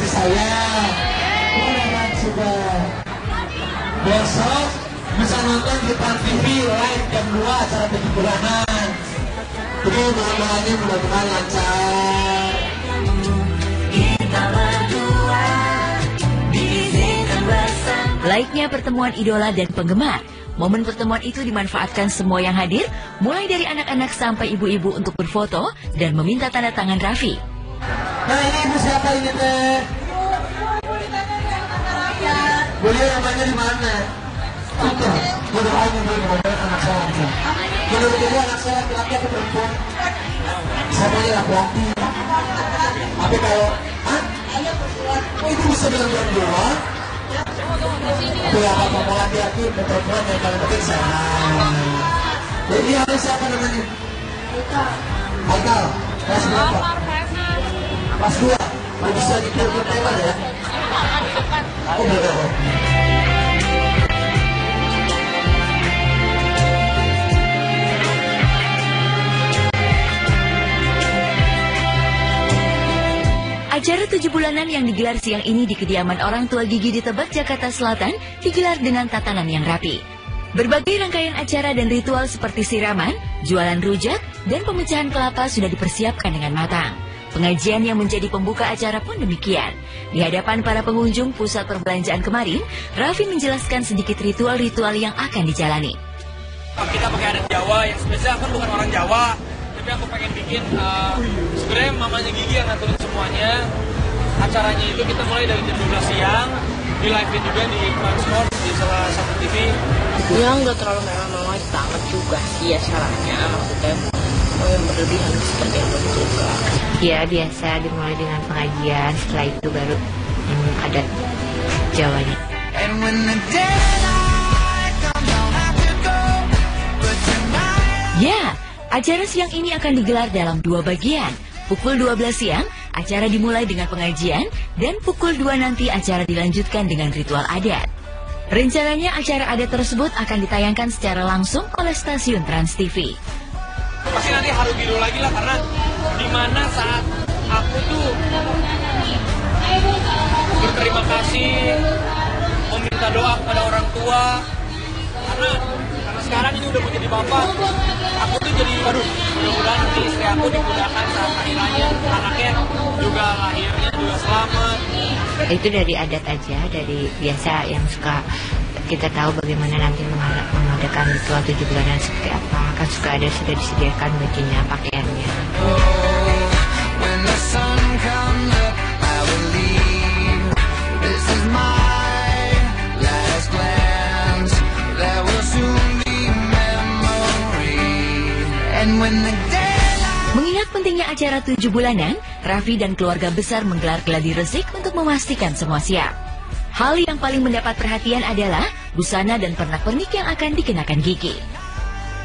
istri saya. Mudah-mudahan juga besok bisa nonton di Trans TV live jam 2 acara 7 bulanan. Jadi mudah-mudahan lancar. Layaknya pertemuan idola dan penggemar, momen pertemuan itu dimanfaatkan semua yang hadir, mulai dari anak-anak sampai ibu-ibu untuk berfoto dan meminta tanda tangan Raffi. Nah, ini ibu siapa ini teh? Beliau namanya di mana? Itu, doain anak saya. Menurut dia anak saya laki-laki atau perempuan? Semuanya laki-laki. Tapi kalau, oh itu bisa dengan berdua? Itu apa-apa laki-laki, perempuan yang paling penting sehat. Jadi harus siapa namanya? Haikal. Kelas berapa? Kelas 2. Bisa dikirim Taiwan ya? Oh boleh. Acara 7 bulanan yang digelar siang ini di kediaman orang tua Gigi di Tebet, Jakarta Selatan digelar dengan tatanan yang rapi. Berbagai rangkaian acara dan ritual seperti siraman, jualan rujak, dan pemecahan kelapa sudah dipersiapkan dengan matang. Pengajian yang menjadi pembuka acara pun demikian. Di hadapan para pengunjung pusat perbelanjaan kemarin, Raffi menjelaskan sedikit ritual-ritual yang akan dijalani. Kita pakai adat Jawa, yang sebenarnya aku bukan orang Jawa, tapi aku pengen bikin, sebenarnya mamanya Gigi yang ngaturin semuanya. Acaranya itu kita mulai dari jam 12 siang, di live juga di Transport, di salah satu TV. Ya nggak terlalu mewah-mewah banget juga sih acaranya, maksudnya yang berlebihan seperti itu juga. Ya biasa dimulai dengan pengajian, setelah itu baru adat Jawanya. Ya, acara siang ini akan digelar dalam 2 bagian. Pukul 12 siang, acara dimulai dengan pengajian, dan pukul 2 nanti acara dilanjutkan dengan ritual adat. Rencananya acara adat tersebut akan ditayangkan secara langsung oleh stasiun Trans TV. Pasti nanti haru biru lagi lah, karena dimana saat aku tuh berterima kasih, meminta doa kepada orang tua, karena sekarang ini udah menjadi bapak, aku tuh jadi, aduh, mudah-mudahan nanti istri aku dimudahkan saat akhirnya, anaknya juga lahirnya juga selamat. Itu dari adat aja, dari biasa yang suka kita tahu bagaimana nanti mengadakan ritual 7 bulanan seperti apa. Kan suka ada, sudah disediakan bajunya, pakaiannya. Mengingat pentingnya acara 7 bulanan, Raffi dan keluarga besar menggelar gladi resik untuk memastikan semua siap. Hal yang paling mendapat perhatian adalah busana dan pernak-pernik yang akan dikenakan Gigi.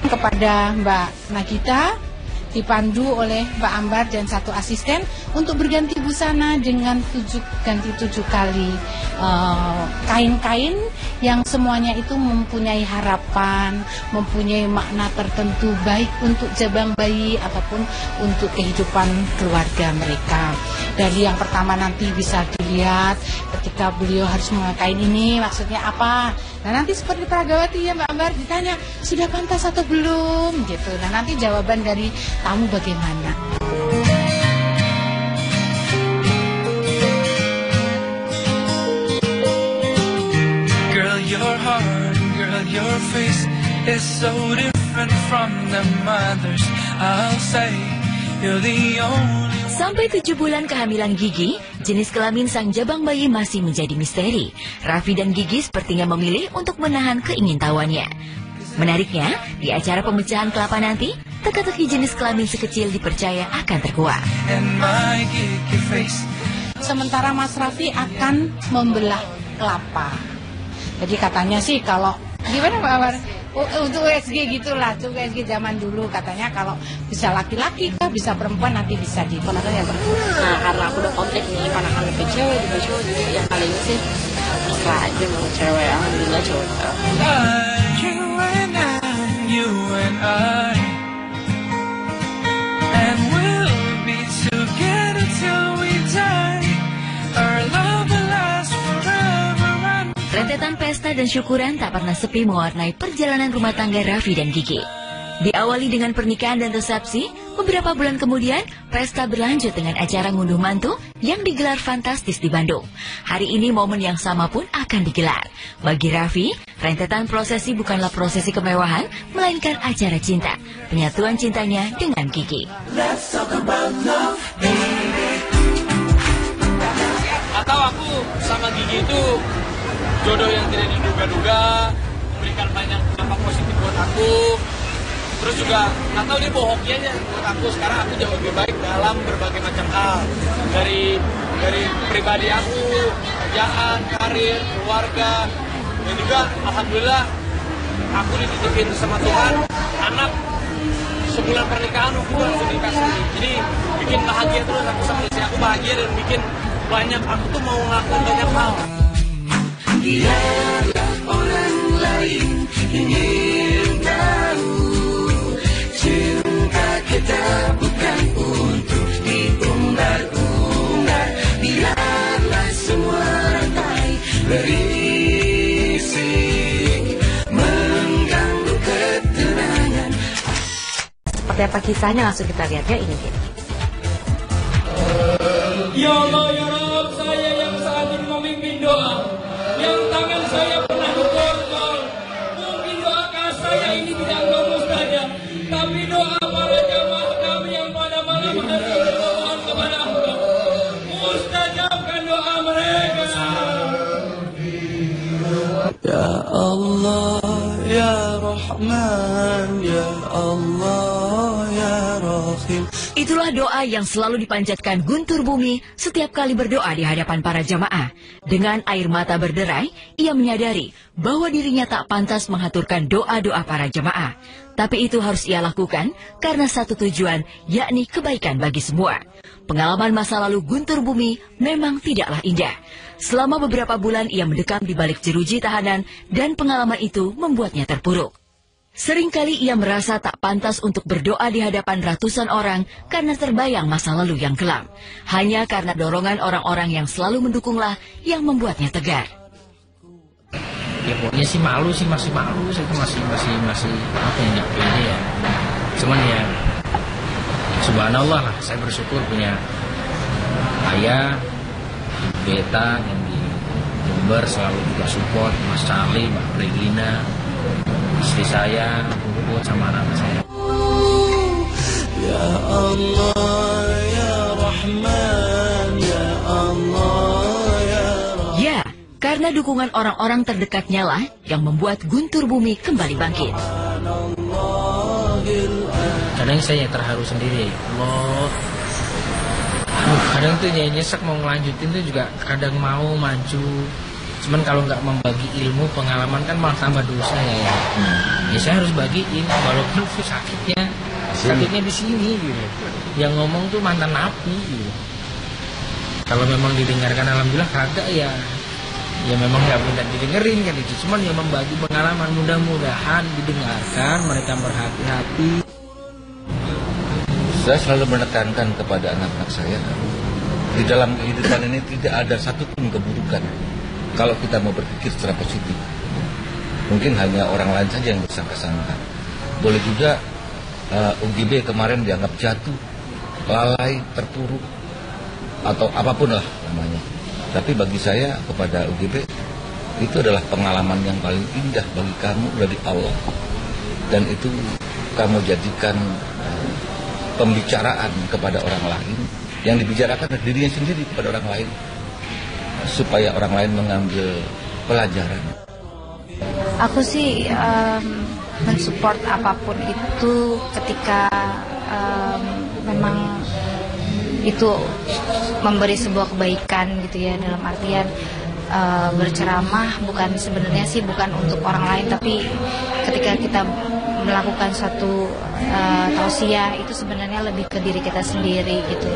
Kepada Mbak Nagita, dipandu oleh Mbak Ambar dan 1 asisten untuk berganti busana dengan 7 kali kain-kain yang semuanya itu mempunyai harapan, mempunyai makna tertentu baik untuk jabang bayi ataupun untuk kehidupan keluarga mereka. Dari yang pertama nanti bisa dilihat ketika beliau harus memakai ini maksudnya apa. Nah nanti seperti Pragawati ya Mbak Ambar ditanya sudah pantas atau belum gitu. Nah nanti jawaban dari tamu bagaimana. Girl, your heart, girl, your face is so different from the mothers. I'll say you're the only. Sampai 7 bulan kehamilan Gigi, jenis kelamin sang jabang bayi masih menjadi misteri. Raffi dan Gigi sepertinya memilih untuk menahan keingintahuannya. Menariknya, di acara pemecahan kelapa nanti, teka-teki jenis kelamin sekecil dipercaya akan terkuak. Sementara Mas Raffi akan membelah kelapa. Jadi katanya sih kalau gimana Pak Amar? Untuk USG gitulah, untuk USG zaman dulu katanya kalau bisa laki-laki kah, bisa perempuan nanti bisa di ponakan ya Pak. Nah karena aku udah kontak nih ponakan lebih cewek, lebih cowok, jadi yang kali ini sih terserah aja mau cewek, alhamdulillah cowok. You and I, and we'll be together till we die. Our pesta dan syukuran tak pernah sepi mewarnai perjalanan rumah tangga Raffi dan Gigi. Diawali dengan pernikahan dan resepsi, beberapa bulan kemudian, pesta berlanjut dengan acara ngunduh mantu yang digelar fantastis di Bandung. Hari ini momen yang sama pun akan digelar. Bagi Raffi, rentetan prosesi bukanlah prosesi kemewahan, melainkan acara cinta. Penyatuan cintanya dengan Gigi. Atau aku sama Gigi itu jodoh yang tidak diduga-duga, memberikan banyak dampak positif buat aku. Terus juga nggak tahu dia bawa hoki aja buat aku. Sekarang aku jauh lebih baik dalam berbagai macam hal, dari pribadi aku, kerjaan, karir, keluarga, dan juga alhamdulillah aku dititipin sama Tuhan anak sebulan pernikahan aku langsung dikasih. Jadi bikin bahagia terus, aku sama istri aku bahagia dan bikin banyak, aku tuh mau ngelakuin banyak hal. Biarlah orang lain ingin tahu, cinta kita bukan untuk diumbar-umbar. Biarlah semua rantai berisik mengganggu ketenangan. Seperti apa kisahnya, langsung kita lihat ya, ini dia. Ya Allah, ya Rabb, saya yang saat ini memimpin doa, yang tangan saya pernah berkorban. Mungkin doa saya ini tidak engkau mustajab, tapi doa para jamaah kami yang pada malam hari ini memohon kepada Allah, mustajabkan doa mereka. Ya Allah, ya Rahman, ya Allah, ya Rahim. Itulah doa yang selalu dipanjatkan Guntur Bumi setiap kali berdoa di hadapan para jamaah. Dengan air mata berderai, ia menyadari bahwa dirinya tak pantas mengaturkan doa-doa para jamaah. Tapi itu harus ia lakukan karena satu tujuan, yakni kebaikan bagi semua. Pengalaman masa lalu Guntur Bumi memang tidaklah indah. Selama beberapa bulan ia mendekam di balik jeruji tahanan dan pengalaman itu membuatnya terpuruk. Seringkali ia merasa tak pantas untuk berdoa di hadapan ratusan orang karena terbayang masa lalu yang kelam. Hanya karena dorongan orang-orang yang selalu mendukunglah yang membuatnya tegar. Ya pokoknya sih malu sih, masih malu. Saya itu masih apa ya, nggak pede ya. Cuman ya subhanallah lah, saya bersyukur punya ayah, beta yang di Jember selalu juga support, Mas Charlie, Mbak Regina, istri saya, Puput, sama anak saya. Ya Allah, ya Rahman, ya Allah, ya Rahman. Ya, karena dukungan orang-orang terdekatnya lah yang membuat Guntur Bumi kembali bangkit. Kadang saya terharu sendiri, Allah. Kadang tuh nyesek mau ngelanjutin tuh juga kadang mau maju. Cuman kalau nggak membagi ilmu, pengalaman kan malah tambah dosa ya. Ya saya harus bagiin, walaupun itu sakitnya di sini gitu. Yang ngomong tuh mantan napi gitu. Kalau memang didengarkan alhamdulillah, kagak ya memang nggak minta didengerin kan itu. Cuman ya membagi pengalaman, mudah-mudahan didengarkan, mereka berhati-hati. Saya selalu menekankan kepada anak-anak saya, di dalam kehidupan ini tidak ada satupun keburukan kalau kita mau berpikir secara positif. Mungkin hanya orang lain saja yang bersangka-sangka. Boleh juga UGB kemarin dianggap jatuh, lalai, terpuruk, atau apapun lah namanya. Tapi bagi saya, kepada UGB, itu adalah pengalaman yang paling indah bagi kamu dari Allah. Dan itu kamu jadikan pembicaraan kepada orang lain, yang dibicarakan dari dirinya sendiri kepada orang lain, supaya orang lain mengambil pelajaran. Aku sih mensupport apapun itu ketika memang itu memberi sebuah kebaikan gitu ya, dalam artian berceramah bukan sebenarnya sih bukan untuk orang lain, tapi ketika kita melakukan suatu tausiah itu sebenarnya lebih ke diri kita sendiri gitu.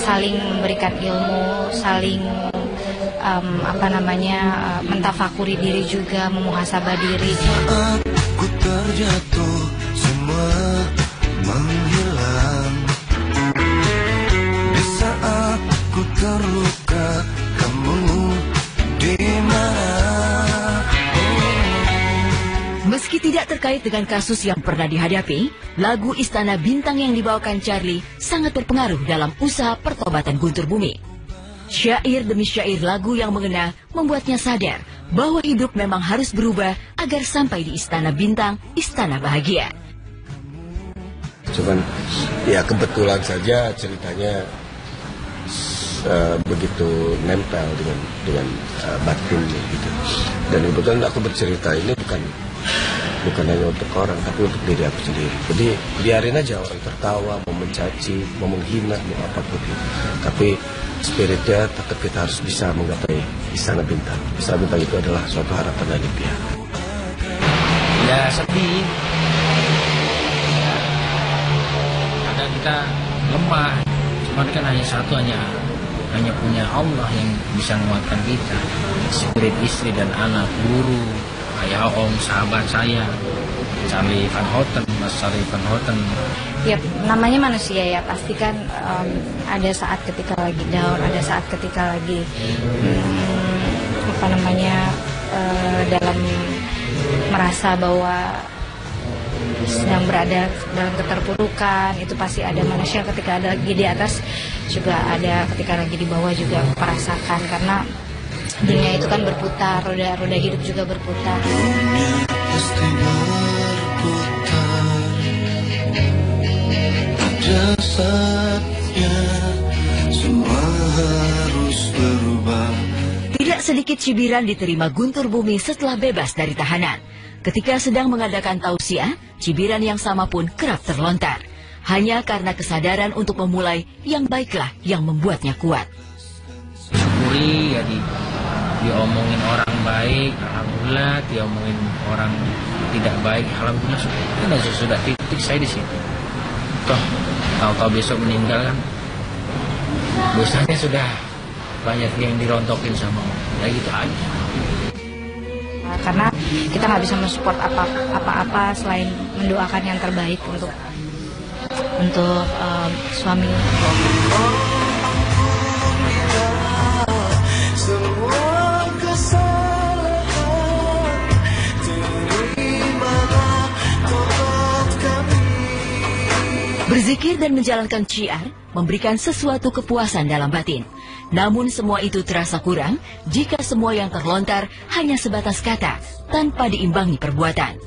Saling memberikan ilmu, saling mentafakuri diri juga, memuhasabah diri. Aku terjatuh, semua menghilang. Di saat ku terluka, kamu di mana? Meski tidak terkait dengan kasus yang pernah dihadapi, lagu Istana Bintang yang dibawakan Charlie sangat berpengaruh dalam usaha pertobatan Guntur Bumi. Syair demi syair lagu yang mengena membuatnya sadar bahwa hidup memang harus berubah agar sampai di Istana Bintang, Istana Bahagia. Cuman ya kebetulan saja ceritanya begitu nempel dengan batin gitu. Dan kebetulan aku bercerita ini bukan hanya untuk orang, tapi untuk diri aku sendiri. Jadi biarin aja orang tertawa, mau mencaci, mau menghina, mau apapun itu. Tapi spiritnya tetap kita harus bisa menggapai Istana Bintang. Istana Bintang itu adalah suatu harapan dan impian. Ya sedih. Kadang kita lemah. Cuman kan hanya punya Allah yang bisa menguatkan kita. Spirit istri dan anak, guru, ayah om, sahabat saya, Charlie Van Houten, Mas Charlie Van Houten. Ya, namanya manusia ya, pasti kan ada saat ketika lagi down, ada saat ketika lagi dalam merasa bahwa sedang berada dalam keterpurukan. Itu pasti ada manusia ketika ada lagi di atas, juga ada ketika lagi di bawah juga merasakan, karena dunia itu kan berputar, roda hidup juga berputar. Dunia pasti berputar, pada saatnya semua harus berubah. Tidak sedikit cibiran diterima Guntur Bumi setelah bebas dari tahanan. Ketika sedang mengadakan tausiah, cibiran yang sama pun kerap terlontar. Hanya karena kesadaran untuk memulai yang baiklah yang membuatnya kuat. Syukuri ya diomongin orang baik, alhamdulillah. Diomongin orang tidak baik, alhamdulillah. Sudah titik saya di situ. Toh tahu-tahu besok meninggal kan, dosanya sudah banyak yang dirontokin sama orang. Ya gitu aja. Karena kita nggak bisa mensupport apa-apa selain mendoakan yang terbaik untuk suami. Berzikir dan menjalankan syiar memberikan sesuatu kepuasan dalam batin. Namun semua itu terasa kurang jika semua yang terlontar hanya sebatas kata tanpa diimbangi perbuatan.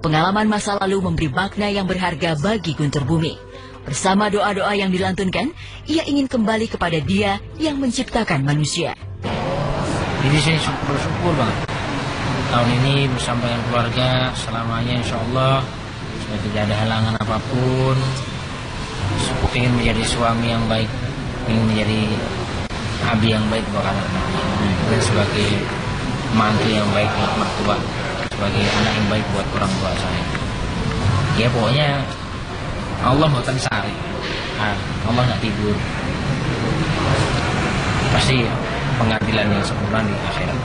Pengalaman masa lalu memberi makna yang berharga bagi Guntur Bumi. Bersama doa-doa yang dilantunkan, ia ingin kembali kepada Dia yang menciptakan manusia. Jadi saya syukur banget. Tahun ini bersama dengan keluarga selamanya insya Allah, supaya tidak ada halangan apapun. Ingin menjadi suami yang baik, ingin menjadi abi yang baik buat anak-anak, dan sebagai mantu yang baik buat mertua, sebagai anak yang baik buat orang tua saya. Ya pokoknya Allah bukan sari, Allah nggak tidur. Pasti pengadilan yang sempurna di akhirat.